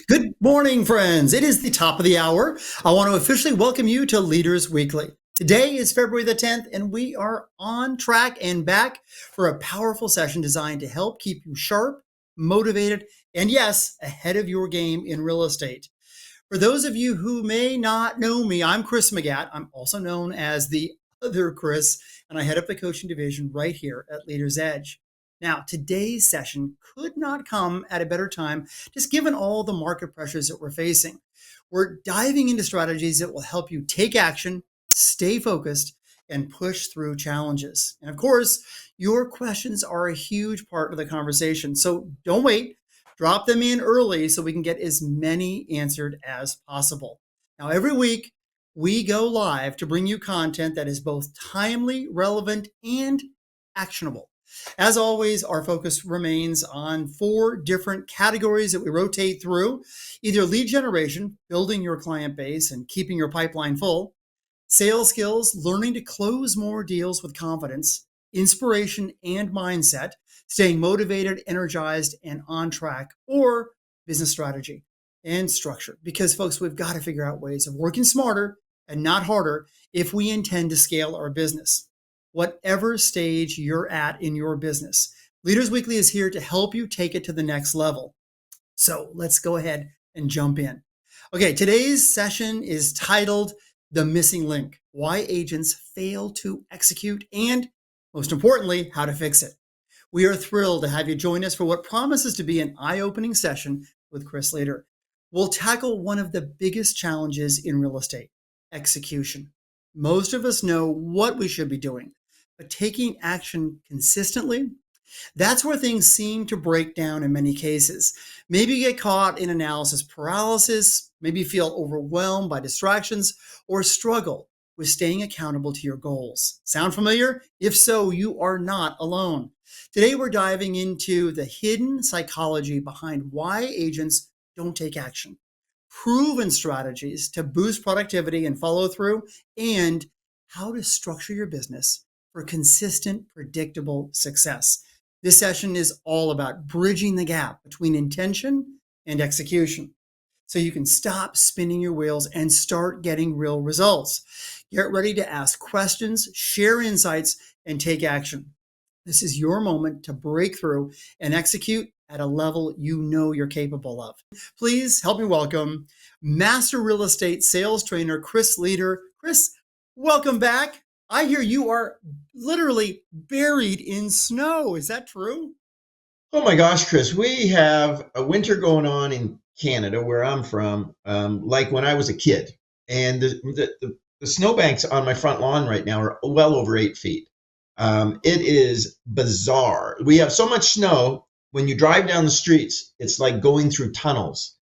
Good morning, friends. It is the top of the hour. I want to officially welcome you to Leaders Weekly. Today is February the 10th, and we are on track and back for a powerful session designed to help keep you sharp, motivated, and yes, ahead of your game in real estate. For those of you who may not know me, I'm Chris McGatt. I'm also known as the other Chris, and I head up the coaching division right here at Leaders Edge. Now, today's session could not come at a better time, just given all the market pressures that we're facing. We're diving into strategies that will help you take action, stay focused, and push through challenges. And of course, your questions are a huge part of the conversation. So don't wait. Drop them in early so we can get as many answered as possible. Now, every week, we go live to bring you content that is both timely, relevant, and actionable. As always, our focus remains on 4 different categories that we rotate through: either lead generation, building your client base and keeping your pipeline full; sales skills, learning to close more deals with confidence; inspiration and mindset, staying motivated, energized, and on track; or business strategy and structure. Because, folks, we've got to figure out ways of working smarter and not harder if we intend to scale our business. Whatever stage you're at in your business, Leaders Weekly is here to help you take it to the next level. So let's go ahead and jump in. Okay, today's session is titled The Missing Link: Why Agents Fail to Execute, and most importantly, how to fix it. We are thrilled to have you join us for what promises to be an eye-opening session with Chris Leader. We'll tackle one of the biggest challenges in real estate: execution. Most of us know what we should be doing, but taking action consistently, that's where things seem to break down in many cases. Maybe you get caught in analysis paralysis, maybe feel overwhelmed by distractions, or struggle with staying accountable to your goals. Sound familiar? If so, you are not alone. Today, we're diving into the hidden psychology behind why agents don't take action, proven strategies to boost productivity and follow through, and how to structure your business for consistent, predictable success. This session is all about bridging the gap between intention and execution so you can stop spinning your wheels and start getting real results. Get ready to ask questions, share insights, and take action. This is your moment to break through and execute at a level you know you're capable of. Please help me welcome Master Real Estate Sales Trainer Chris Leader. Chris, welcome back. I hear you are literally buried in snow. Is that true? Oh my gosh, Chris, we have a winter going on in Canada, where I'm from, like when I was a kid. And the snowbanks on my front lawn right now are well over 8 feet. It is bizarre. We have so much snow, when you drive down the streets, it's like going through tunnels.